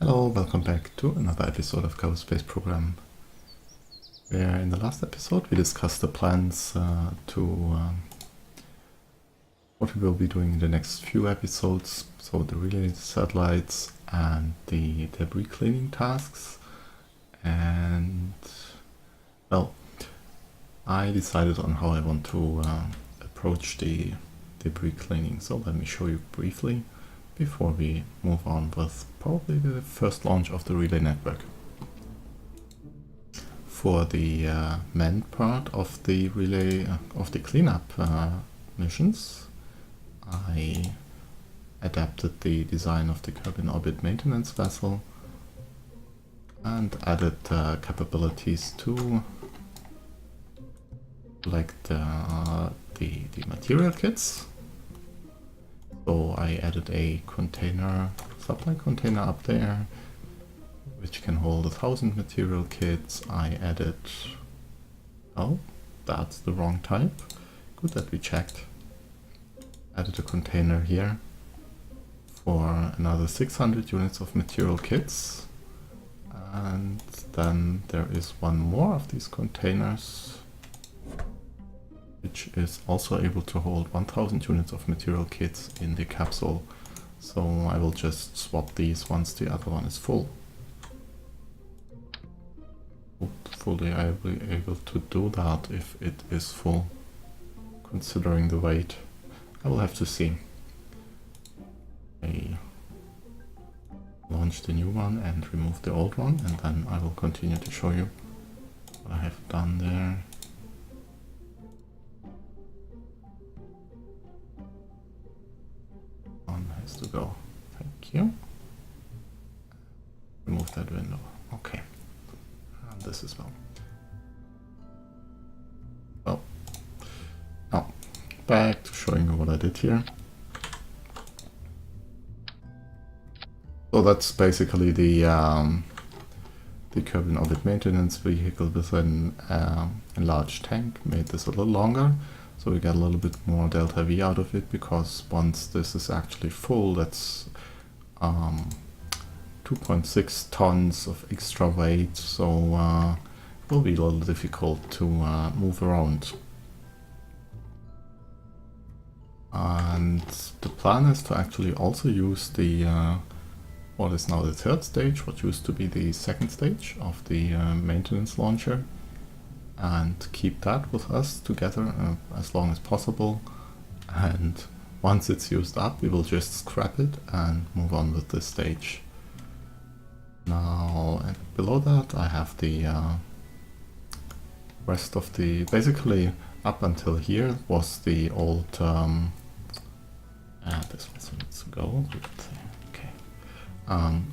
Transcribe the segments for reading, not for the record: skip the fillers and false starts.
Hello, welcome back to another episode of Space Program. Where in the last episode we discussed the plans what we will be doing in the next few episodes. So the relay satellites and the debris cleaning tasks. And well, I decided on how I want to approach the debris cleaning. So let me show you briefly before we move on with probably the first launch of the relay network. For the manned part of the relay of the cleanup missions, I adapted the design of the Kerbin Orbit maintenance vessel and added capabilities to collect the material kits. So I added a supply container up there, which can hold 1,000 material kits. I added, oh, that's the wrong type. Good that we checked. Added a container here for another 600 units of material kits. And then there is one more of these containers, which is also able to hold 1,000 units of material kits in the capsule. So I will just swap these once the other one is full. Hopefully I will be able to do that if it is full, considering the weight. I will have to see. I launch the new one and remove the old one, and then I will continue to show you what I have done there. To go. Thank you. Remove that window. Okay. And this as well. Well, now back to showing you what I did here. So that's basically the Kerbin Orbit maintenance vehicle with an enlarged tank. Made this a little longer, so we get a little bit more delta V out of it, because once this is actually full, that's 2.6 tons of extra weight, so it will be a little difficult to move around. And the plan is to actually also use the what is now the third stage, what used to be the second stage of the maintenance launcher, and keep that with us together as long as possible. And once it's used up, we will just scrap it and move on with this stage. Now, and below that I have the rest of the, basically up until here was the old, this also needs to go, okay,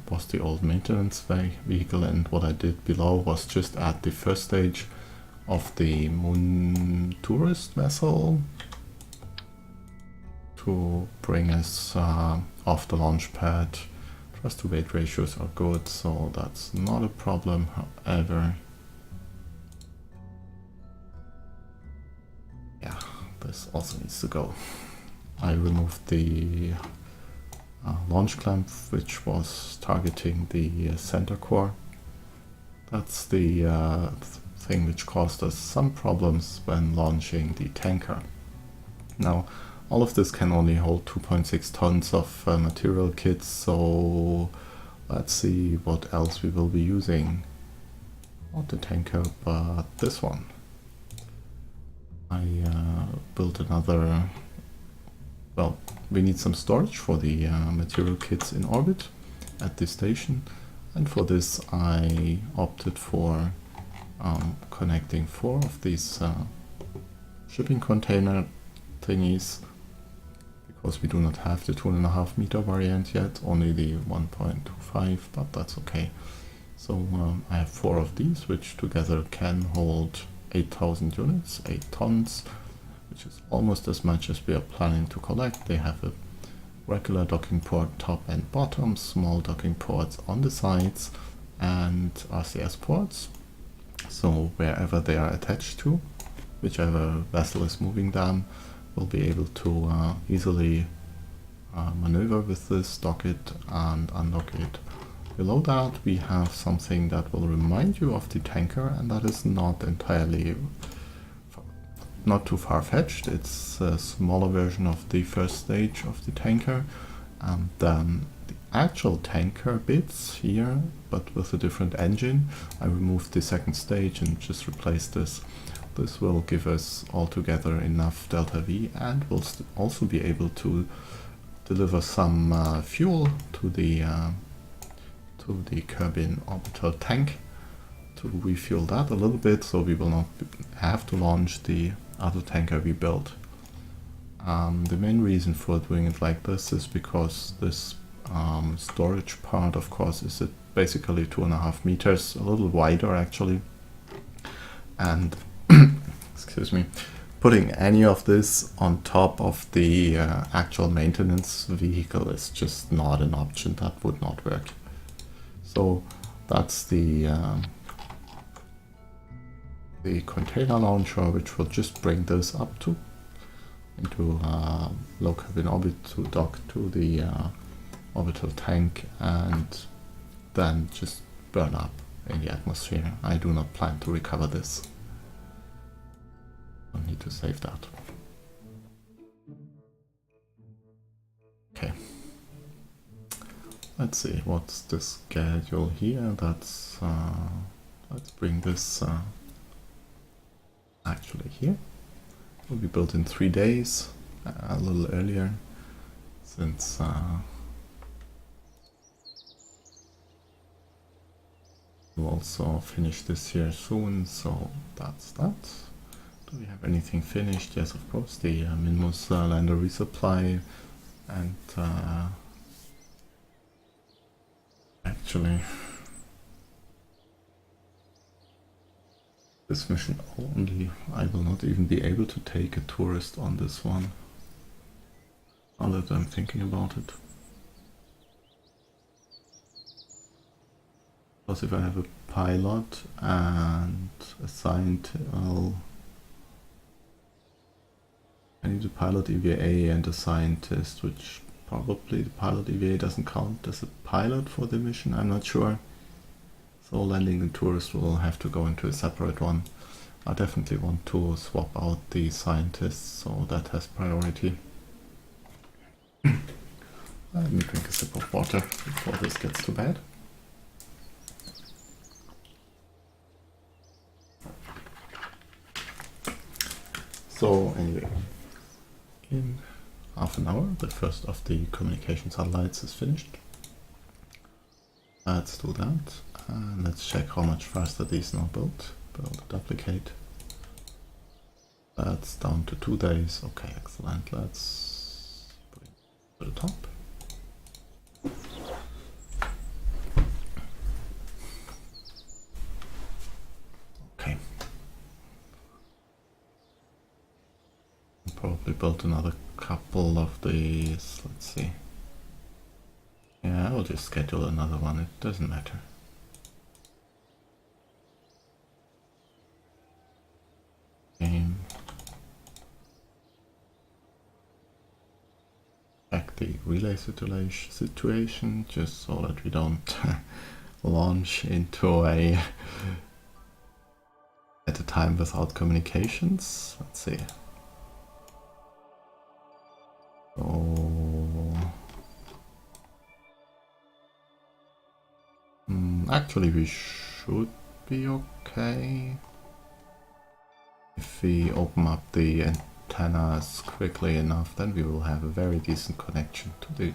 was the old maintenance vehicle, and what I did below was just add the first stage of the Mun tourist vessel to bring us off the launch pad. Thrust to weight ratios are good, so that's not a problem. However, yeah, this also needs to go. I removed the launch clamp, which was targeting the center core. That's the thing which caused us some problems when launching the tanker. Now, all of this can only hold 2.6 tons of material kits, so let's see what else we will be using. Not the tanker, but this one. I built another, well, we need some storage for the material kits in orbit at this station, and for this I opted for connecting 4 of these shipping container thingies, because we do not have the 2.5 meter variant yet, only the 1.25, but that's okay. So I have 4 of these, which together can hold 8,000 units, 8 tons, which is almost as much as we are planning to collect. They have a regular docking port top and bottom, small docking ports on the sides, and RCS ports. So wherever they are attached to, whichever vessel is moving them, will be able to easily maneuver with this, dock it and undock it Below that we have something that will remind you of the tanker, and that is not too far-fetched. It's a smaller version of the first stage of the tanker, and then the actual tanker bits here, but with a different engine. I removed the second stage and just replaced this. This will give us altogether enough delta V, and will also be able to deliver some fuel to the Kerbin orbital tank to refuel that a little bit, so we will not have to launch the other tanker we built. The main reason for doing it like this is because this storage part, of course, is basically 2.5 meters, a little wider actually, and excuse me, putting any of this on top of the actual maintenance vehicle is just not an option. That would not work. So that's the container launcher, which will just bring this up into Low Kerbin Orbit to dock to the orbital tank and then just burn up in the atmosphere. I do not plan to recover this. I need to save that. Okay. Let's see, what's the schedule here? That's let's bring this actually here. It will be built in 3 days, a little earlier, since we'll also finish this here soon, so that's that. Do we have anything finished? Yes, of course, the Minmus lander resupply, and actually this mission only, I will not even be able to take a tourist on this one, now that I'm thinking about it. Because if I have a pilot and a scientist, I need a pilot EVA and a scientist, which probably the pilot EVA doesn't count as a pilot for the mission, I'm not sure. So landing the tourist will have to go into a separate one. I definitely want to swap out the scientists, so that has priority. Let me drink a sip of water before this gets too bad. So anyway, in half an hour the first of the communication satellites is finished. Let's do that, and let's check how much faster these now build. Build, duplicate. That's down to 2 days. Okay, excellent. Let's put it to the top. Okay. Probably build another couple of these. Let's see. Yeah, I'll just schedule another one, it doesn't matter. Check the relay situation, just so that we don't launch into at a time without communications. Let's see. Actually, we should be okay. If we open up the antennas quickly enough, then we will have a very decent connection to the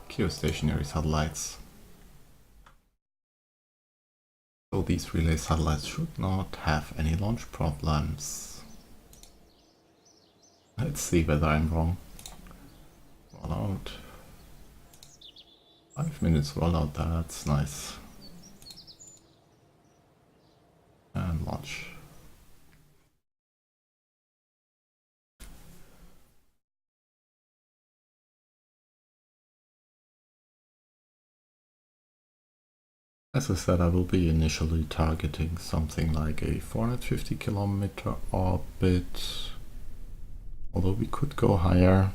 geostationary satellites. So these relay satellites should not have any launch problems. Let's see whether I'm wrong. Rollout. 5 minutes rollout, that's nice. And launch. As I said, I will be initially targeting something like a 450 kilometer orbit, although we could go higher,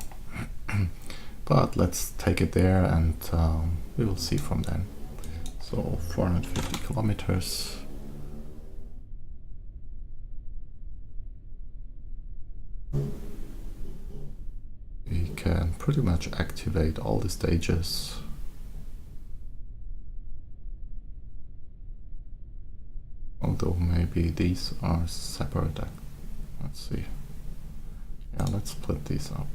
but let's take it there and we will see from then. So So 450 kilometers. We can pretty much activate all the stages. Although maybe these are separate. Let's see. Yeah, let's split these up.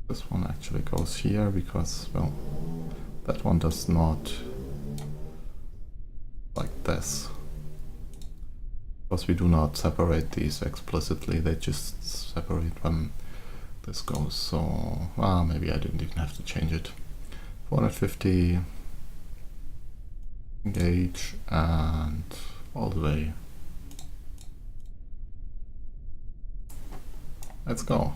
This one actually goes here because, well, that one does not like this. Because we do not separate these explicitly, they just separate when this goes. So, maybe I didn't even have to change it. 450 engage and all the way. Let's go.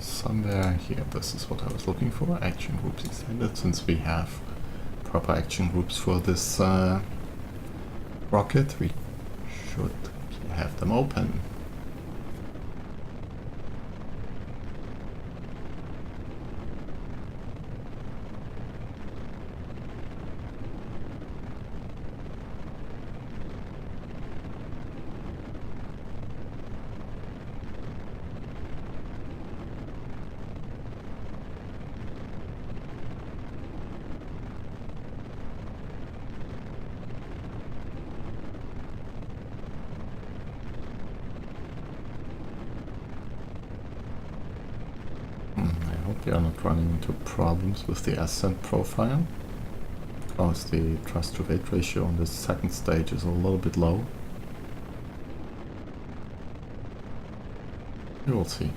Somewhere here, this is what I was looking for, action groups extended, since we have proper action groups for this rocket, we should have them open. We are not running into problems with the ascent profile, because the thrust to weight ratio on this second stage is a little bit low. We will see.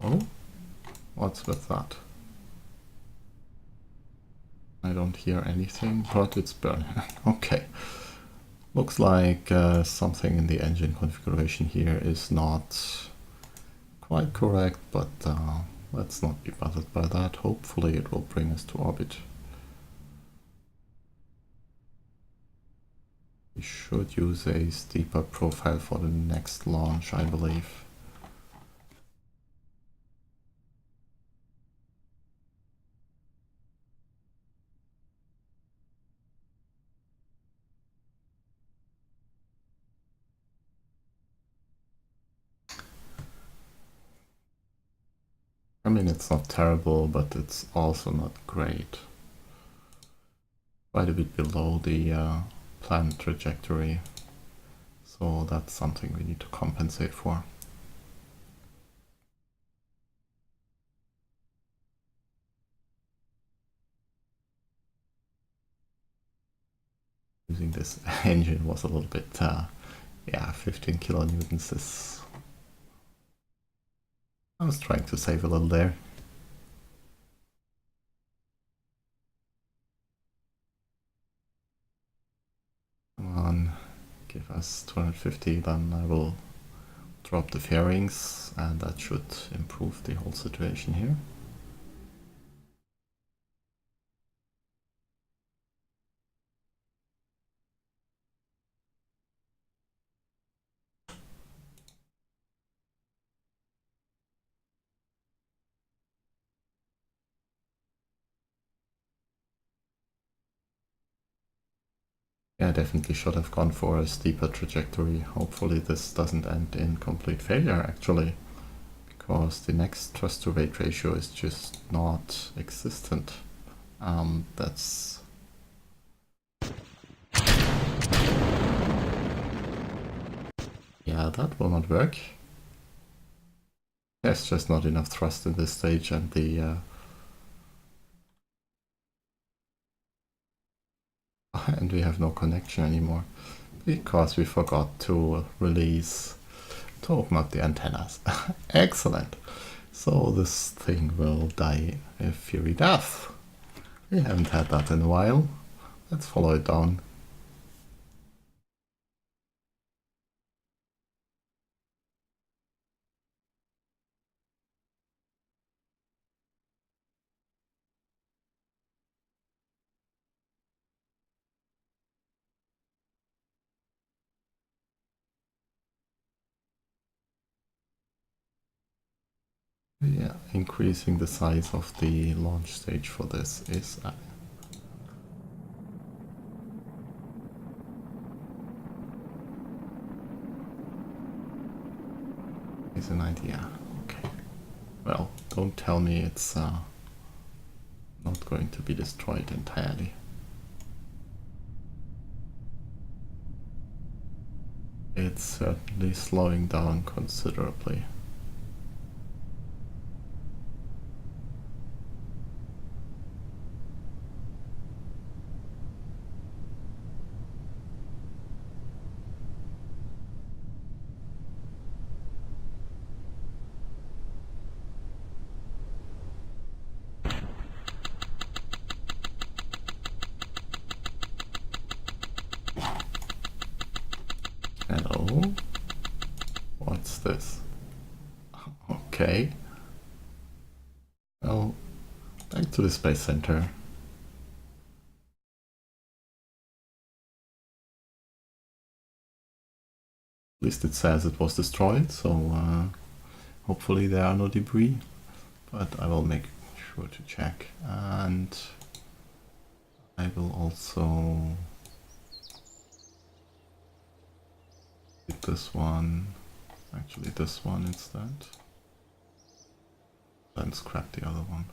Oh, what's with that? I don't hear anything, but it's burning. Okay. Looks like something in the engine configuration here is not quite correct, but let's not be bothered by that. Hopefully it will bring us to orbit. We should use a steeper profile for the next launch, I believe. I mean, it's not terrible, but it's also not great. Quite a bit below the planned trajectory, so that's something we need to compensate for. Using this engine was a little bit, yeah, 15 kilonewtons is... I was trying to save a little there. Come on, give us 250, then I will drop the fairings, and that should improve the whole situation here. Yeah, I definitely should have gone for a steeper trajectory. Hopefully this doesn't end in complete failure, actually, because the next thrust to weight ratio is just not existent. That's Yeah, that will not work. There's just not enough thrust in this stage, and the and we have no connection anymore because we forgot to release to open up the antennas. Excellent. So this thing will die a fury death. We haven't had that in a while. Let's follow it down. Yeah, increasing the size of the launch stage for this is an idea. Okay. Well, don't tell me it's not going to be destroyed entirely. It's certainly slowing down considerably. Hello? What's this? Okay. Well, back to the Space Center. At least it says it was destroyed, so hopefully there are no debris. But I will make sure to check. And I will also hit this one. Actually, this one instead. Then scrap the other one.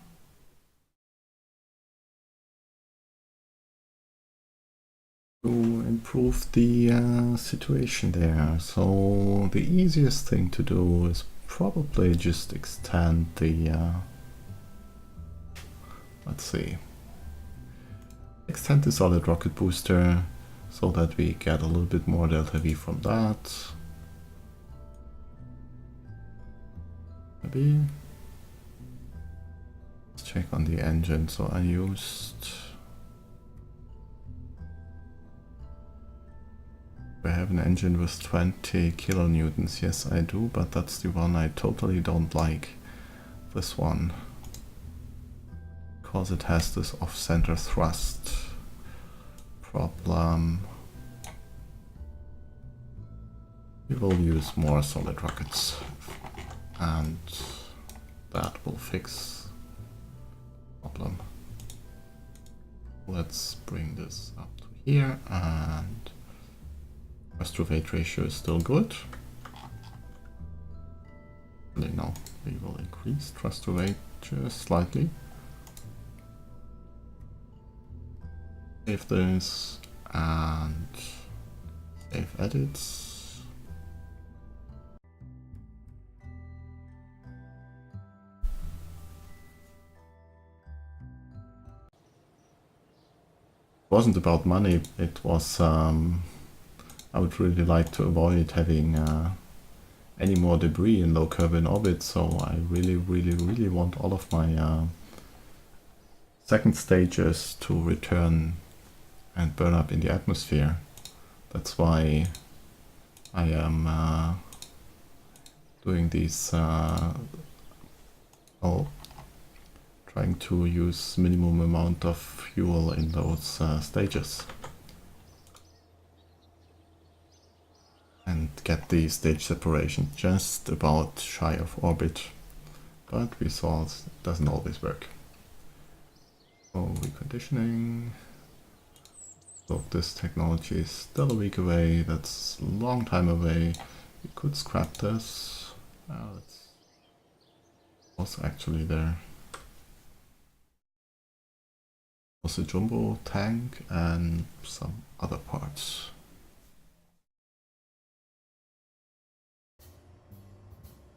To improve the situation there. So the easiest thing to do is probably just extend the let's see, extend the solid rocket booster so that we get a little bit more delta V from that. Maybe let's check on the engine. So I used, I have an engine with 20 kilonewtons. Yes, I do, but that's the one I totally don't like. This one, because it has this off-center thrust problem. We will use more solid rockets, and that will fix the problem. Let's bring this up to here, and thrust to weight ratio is still good. No, we will increase thrust to weight just slightly. Save this and save edits. It wasn't about money, it was I would really like to avoid having any more debris in low Kerbin orbit, so I really want all of my second stages to return and burn up in the atmosphere. That's why I am doing these, trying to use minimum amount of fuel in those stages. And get the stage separation just about shy of orbit. But we saw it doesn't always work. So reconditioning. So this technology is still a week away. That's a long time away. We could scrap this. It's also actually there. Was a jumbo tank and some other parts.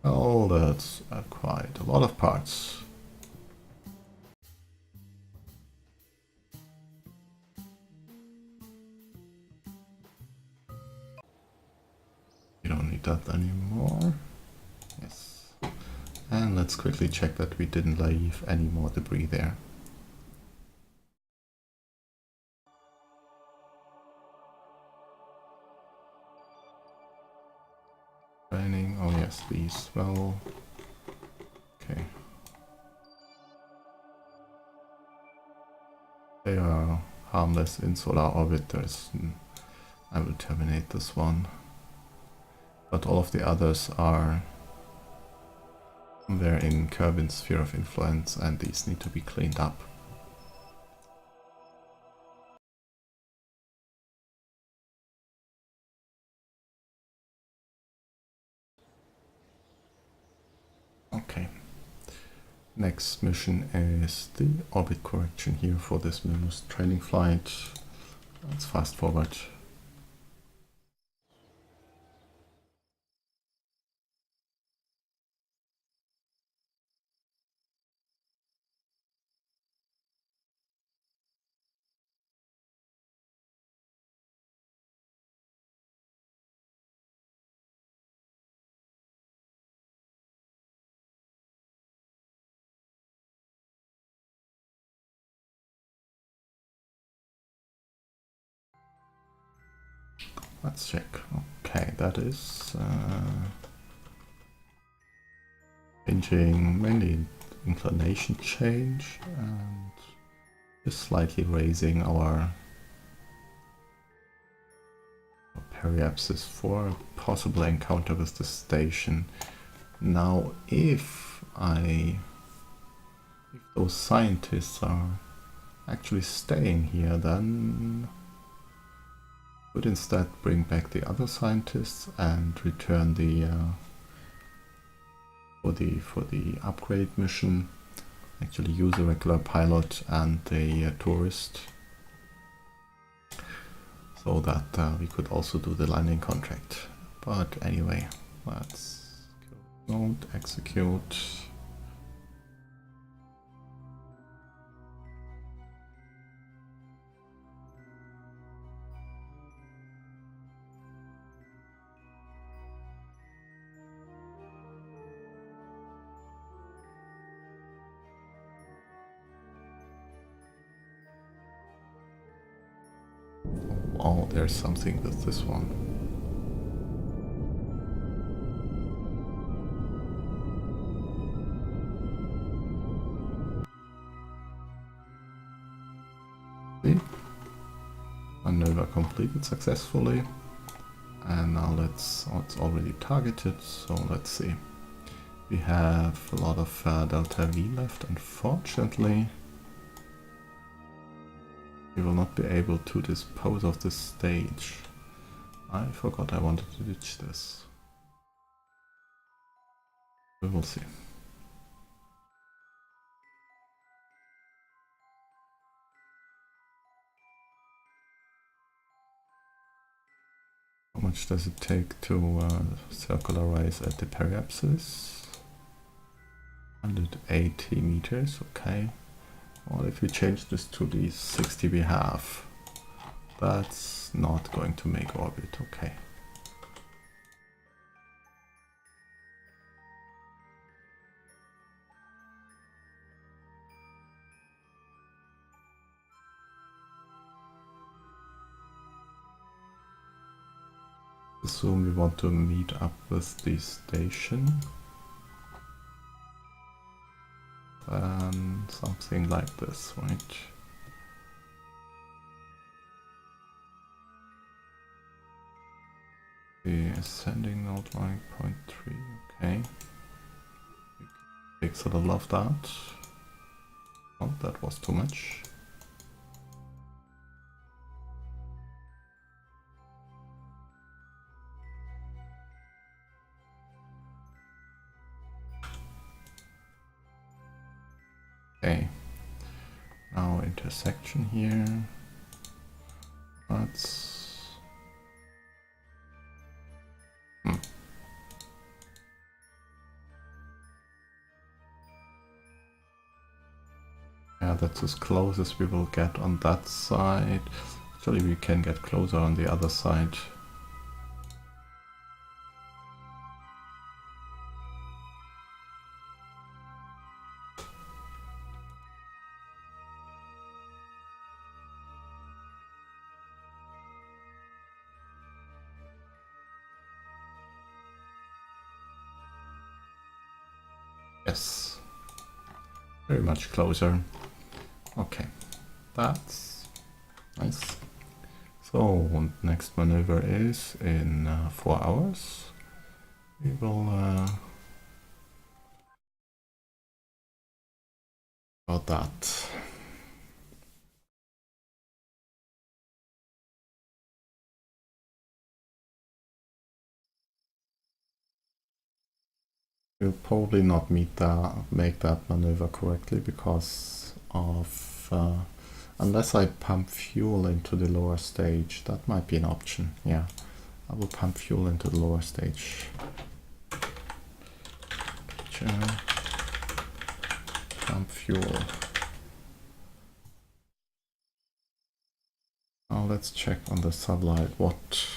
Oh, that's quite a lot of parts. We don't need that anymore. Yes. And let's quickly check that we didn't leave any more debris there. Training, oh yes, these, well, okay. They are harmless in solar orbit. I will terminate this one. But all of the others are somewhere in Kerbin's sphere of influence, and these need to be cleaned up. Okay. Next mission is the orbit correction here for this Minmus training flight. Let's fast forward. Let's check. Okay, that is changing mainly inclination change and just slightly raising our periapsis for a possible encounter with the station. Now, if those scientists are actually staying here, then would instead bring back the other scientists and return the for the upgrade mission. Actually, use a regular pilot and a tourist, so that we could also do the landing contract. But anyway, let's go mode, execute. Oh, there's something with this one. See? Maneuver completed successfully. And now it's already targeted, so let's see. We have a lot of delta V left, unfortunately. We will not be able to dispose of this stage. I forgot I wanted to ditch this. We will see. How much does it take to circularize at the periapsis? 180 meters, okay. Well, if we change this to the 60 we have, that's not going to make orbit, okay. Assume we want to meet up with the station. Something like this, right? The ascending node line 0.3, okay. Takes a little of that. Oh, that was too much. Okay. Now intersection here. Let's... that's as close as we will get on that side. Actually, we can get closer on the other side. Yes, very much closer. Okay, that's nice. So next maneuver is in 4 hours. We will about that. We'll probably not make that maneuver correctly because of unless I pump fuel into the lower stage. That might be an option. Yeah, I will pump fuel into the lower stage. Picture. Pump fuel. Now let's check on the sublight. What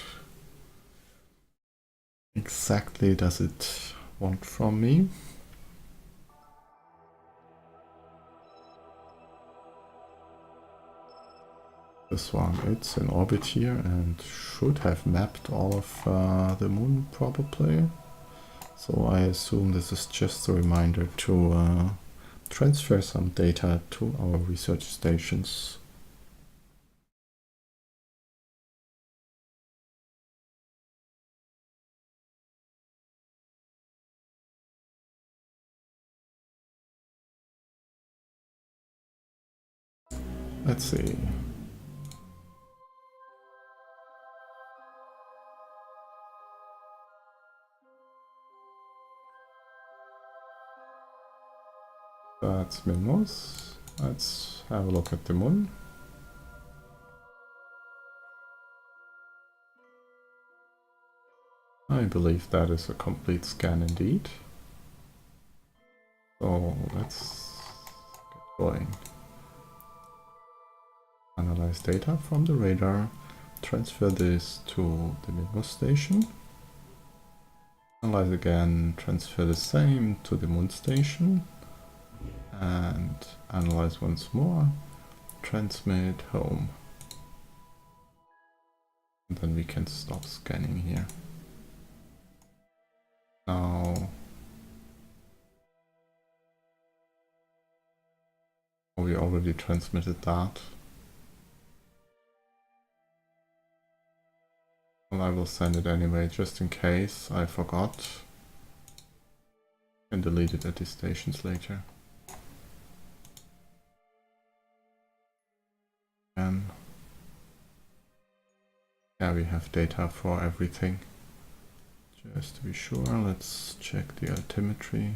exactly does it want from me? This one, it's in orbit here and should have mapped all of the moon probably. So I assume this is just a reminder to transfer some data to our research stations. Let's see. That's Minmus. Let's have a look at the moon. I believe that is a complete scan indeed. So let's get going. Analyze data from the radar. Transfer this to the Minmus station. Analyze again, transfer the same to the Mun station. And analyze once more. Transmit home. And then we can stop scanning here. Now we already transmitted that. Well, I will send it anyway, just in case I forgot. And delete it at the stations later. And yeah, we have data for everything. Just to be sure, let's check the altimetry.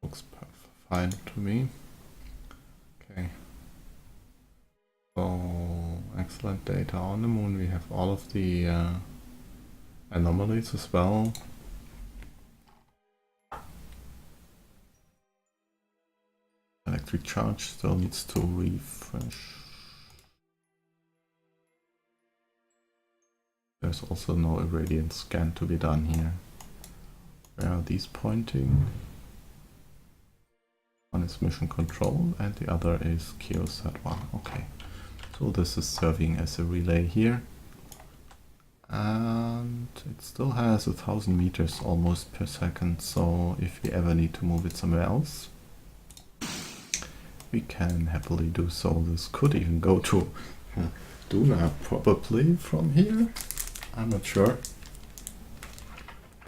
Looks fine to me. Okay. So, excellent data on the moon. We have all of the anomalies as well. Electric charge still needs to refresh. There's also no irradiance scan to be done here. Where are these pointing? One is mission control and the other is KSP 1. Okay, so this is serving as a relay here. And it still has 1000 meters almost per second, so if we ever need to move it somewhere else, we can happily do so. This could even go to Duna probably from here. I'm not sure,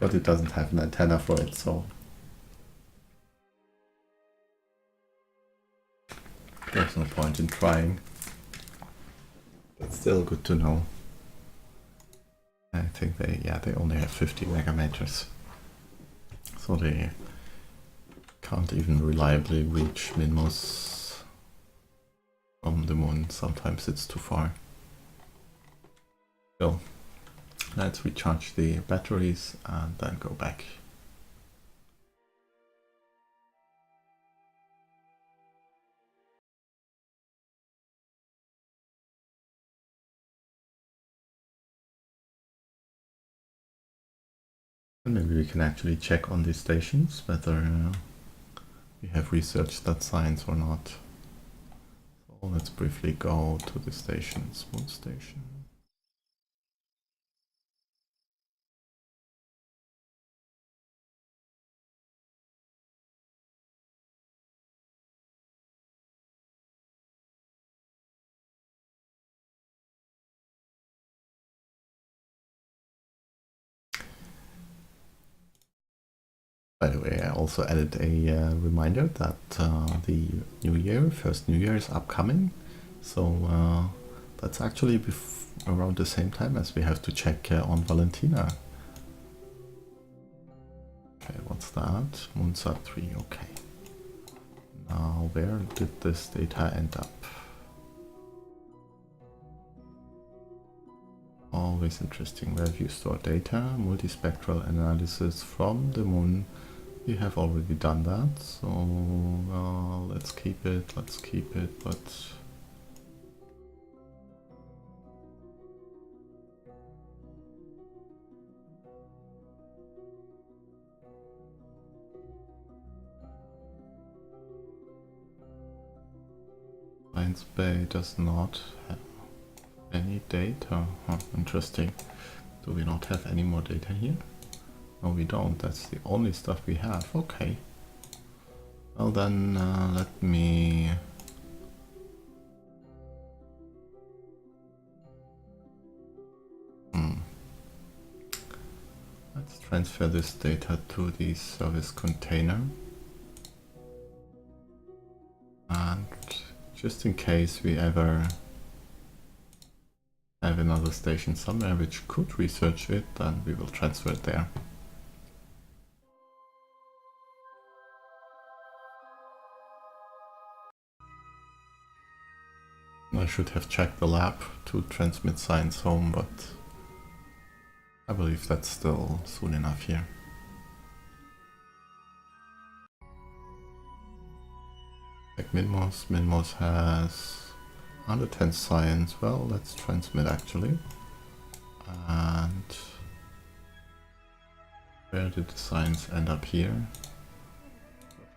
but it doesn't have an antenna for it, so there's no point in trying. But still good to know. I think they only have 50 megameters, so they can't even reliably reach Minmus from the moon. Sometimes it's too far. Still. Let's recharge the batteries and then go back. And maybe we can actually check on these stations whether we have researched that science or not. So let's briefly go to the stations. Mun station. By the way, I also added a reminder that the New Year, first New Year, is upcoming. So that's actually around the same time as we have to check on Valentina. Okay, what's that? Munsat 3, okay. Now, where did this data end up? Always interesting. Where have you stored data? Multispectral analysis from the Mun. We have already done that, so let's keep it, but Science Bay does not have any data. Huh, interesting. Do we not have any more data here? No, we don't. That's the only stuff we have. Okay. Well then, let me... Let's transfer this data to the service container. And just in case we ever have another station somewhere which could research it, then we will transfer it there. I should have checked the lab to transmit science home, but I believe that's still soon enough here. Like Minmus. Minmus has 110 science. Well, let's transmit actually. And where did the science end up here?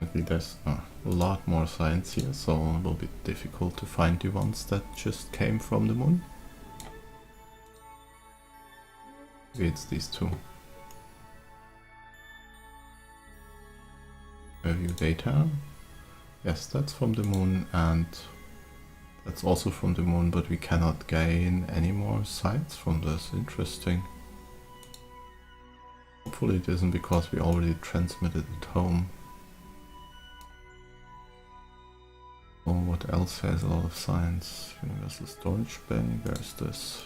Definitely there's a lot more science here, so it will be difficult to find the ones that just came from the Mun. Maybe it's these two. Review data. Yes, that's from the Mun, and that's also from the Mun, but we cannot gain any more sites from this. Interesting. Hopefully it isn't because we already transmitted it home. Oh, what else has a lot of science? Universal storage bay, where's this?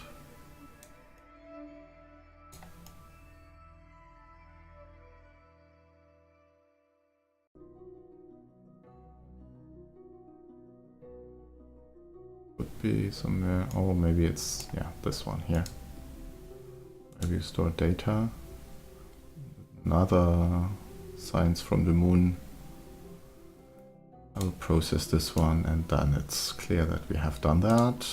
Could be somewhere, oh maybe it's, yeah, this one here. Maybe you store data. Another science from the Mun. I will process this one and then it's clear that we have done that.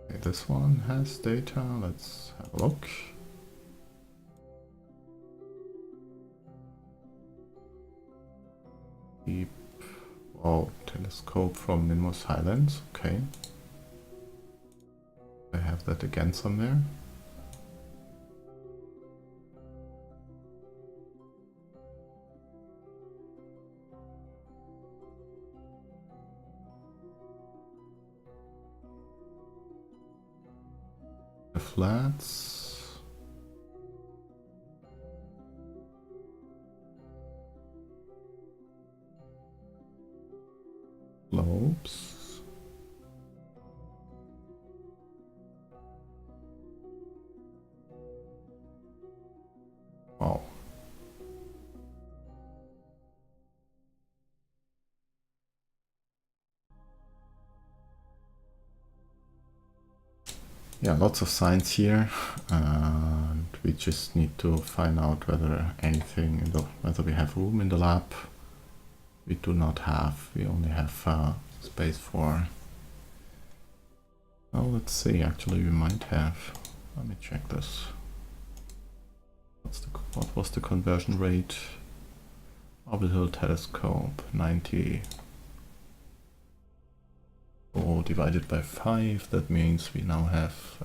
Okay, this one has data, let's have a look. Deep, wow, telescope from Minmus Highlands, okay. I have that again somewhere. The flats. Globes. Wow. Yeah, lots of science here, and we just need to find out whether anything in the, whether we have room in the lab. We do not have, we only have space for Well, let's see. Actually, we might have. Let me check this. What was the conversion rate? Orbital telescope 90. So divided by 5. That means we now have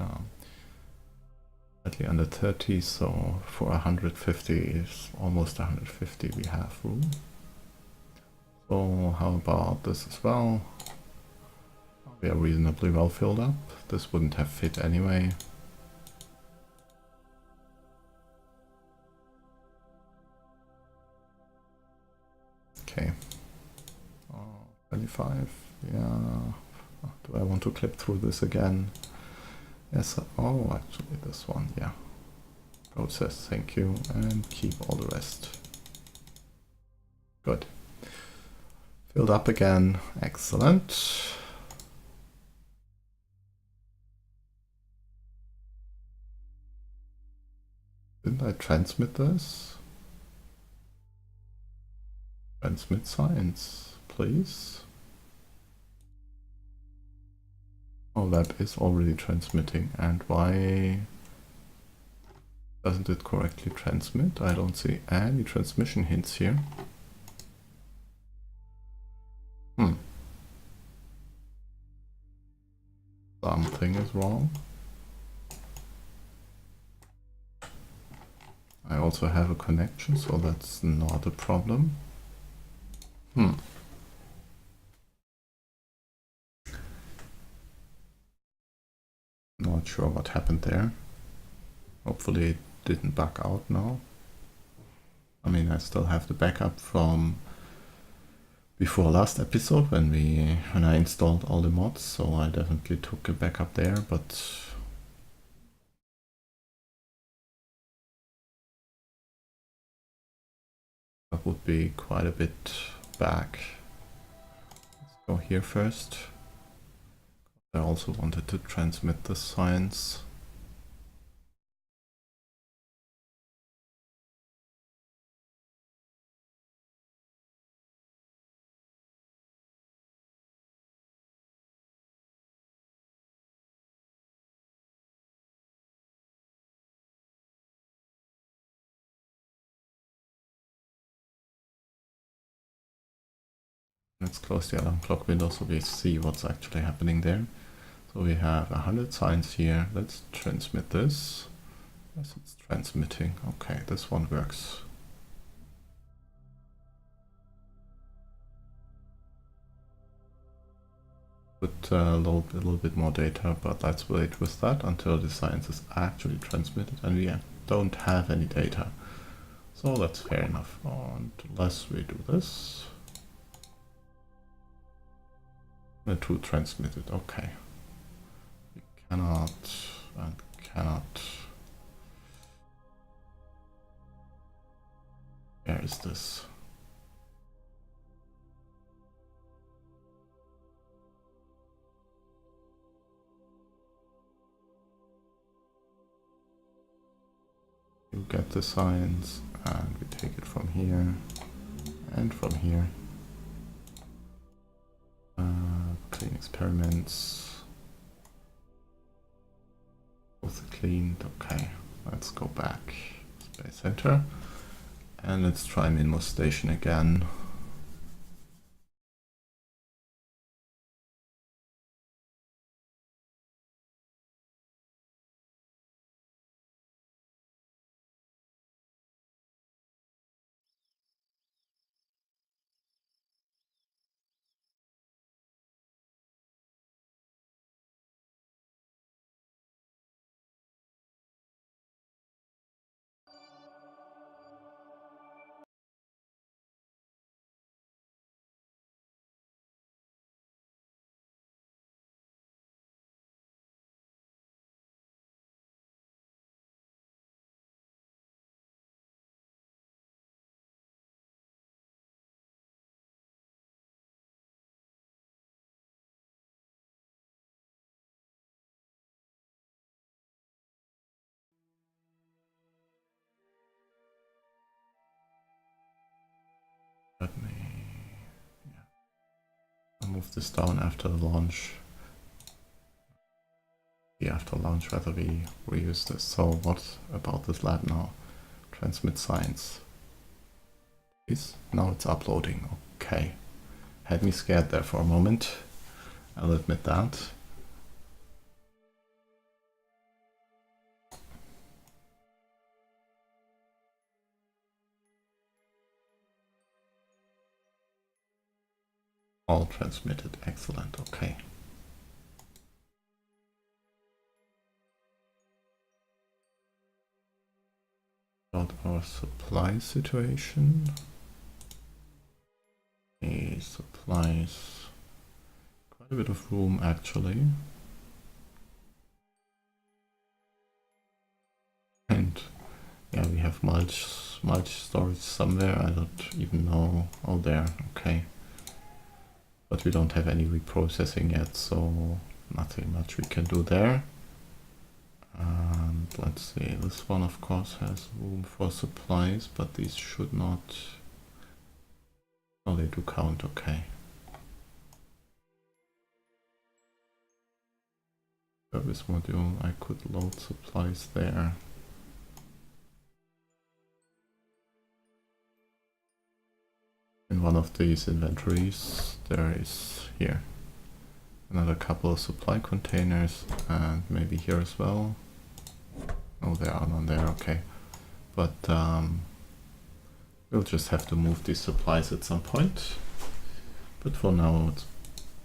slightly under 30. So for 150 is almost 150. We have room. So how about this as well? We are reasonably well filled up. This wouldn't have fit anyway. Okay. 25. Yeah. Do I want to clip through this again? Yes. Oh, actually this one. Yeah. Process. Thank you. And keep all the rest. Good. Filled up again. Excellent. Didn't I transmit this? Transmit science, please. Oh, that is already transmitting. And why doesn't it correctly transmit? I don't see any transmission hints here. Something is wrong. I also have a connection, so that's not a problem. Not sure what happened there. Hopefully it didn't bug out now. I mean, I still have the backup from before last episode when I installed all the mods, so I definitely took a backup there, but that would be quite a bit back. Let's go here first. I also wanted to transmit the science. Let's close the alarm clock window so we see what's actually happening there. So we have 100 signs here. Let's transmit this. Yes, it's transmitting. Okay, this one works. Would load a little bit more data, but let's wait with that until the science is actually transmitted, and we don't have any data. So that's fair enough. Unless we do this. To transmit it. Okay. We cannot and cannot. Where is this? You get the science, and we take it from here and from here. Clean experiments. Both cleaned. Okay, let's go back. Space Center. And let's try Minmus Station again. Let me I'll move this down after the launch. have to launch whether we reuse this. So what about this lab now? Transmit science. Now it's uploading. Okay. Had me scared there for a moment. I'll admit that. All transmitted. Excellent. Okay. About our supply situation. The supplies. Quite a bit of room actually. And yeah, we have mulch storage somewhere. I don't even know. Oh, there. Okay. But we don't have any reprocessing yet, so nothing much we can do there. And let's see, this one of course has room for supplies, but these should not... Oh, they do count, okay. Service module, I could load supplies there. In one of these inventories there is here another couple of supply containers, and maybe here as well. Oh, there are none there, okay. But we'll just have to move these supplies at some point. But for now it's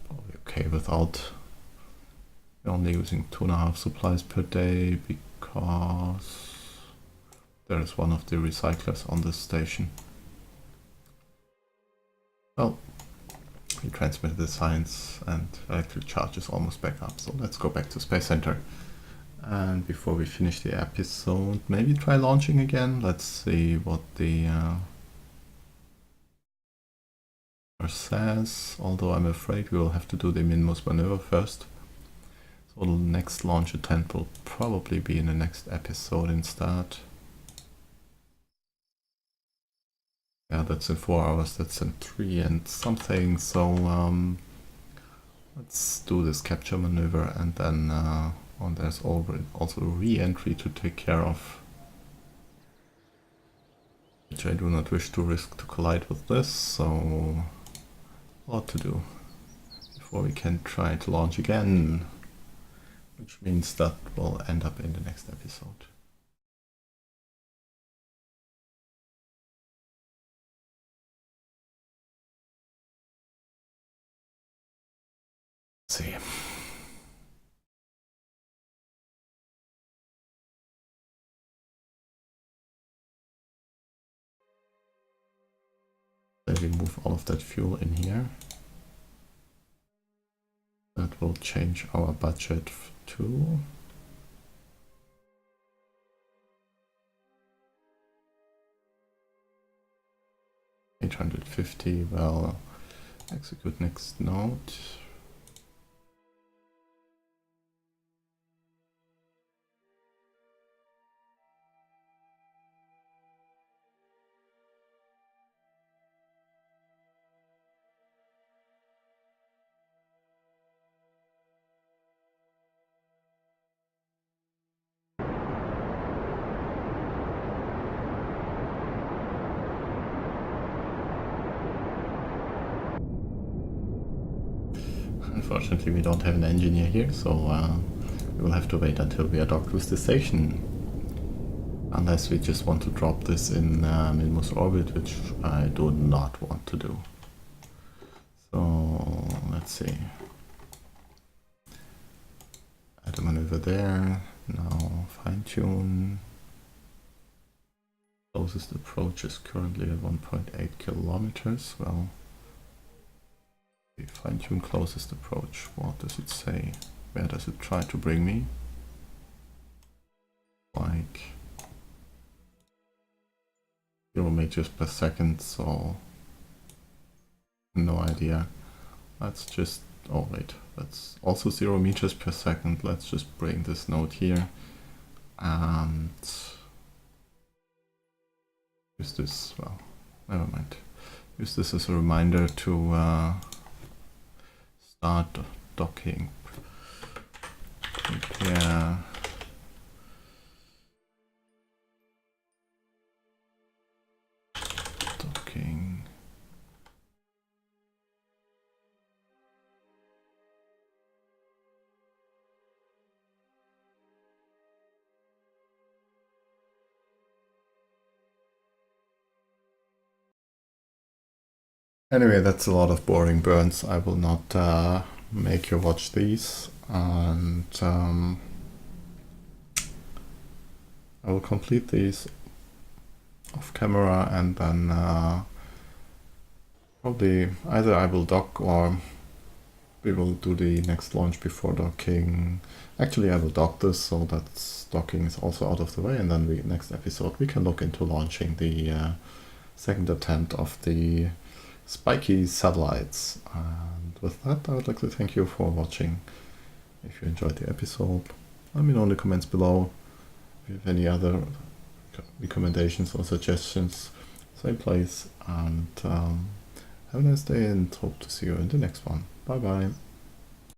probably okay without. We're only using 2.5 supplies per day because there is one of the recyclers on this station. Well, we transmitted the science and electric charge is almost back up, so let's go back to Space Center. And before we finish the episode, maybe try launching again. Let's see what the says, although I'm afraid we will have to do the Minmus maneuver first. So the next launch attempt will probably be in the next episode instead. Yeah, that's in 4 hours, that's in 3 and something, so let's do this capture maneuver, and then there's also re-entry to take care of, which I do not wish to risk to collide with this, so a lot to do before we can try to launch again, which means that will end up in the next episode. See. Let me move all of that fuel in here. That will change our budget to $850. Well, execute next node. Unfortunately, we don't have an engineer here, so we will have to wait until we are docked with the station. Unless we just want to drop this in Minmus Orbit, which I do not want to do. So, let's see. Add a maneuver there. Now fine-tune. Closest approach is currently at 1.8 kilometers. Well, fine-tune closest approach. What does it say? Where does it try to bring me? Like 0 meters per second, so no idea. Let's just, oh wait, that's also 0 meters per second. Let's just bring this node here and use this, well, never mind. Use this as a reminder to start docking. Prepare. Docking. Anyway, that's a lot of boring burns. I will not make you watch these, and I will complete these off camera, and then probably either I will dock or we will do the next launch before docking. Actually, I will dock this, so that docking is also out of the way, and then next episode we can look into launching the second attempt of the spiky satellites. And with that, I would like to thank you for watching. If you enjoyed the episode, let me know in the comments below. If you have any other recommendations or suggestions, same place. And have a nice day, and hope to see you in the next one. Bye bye.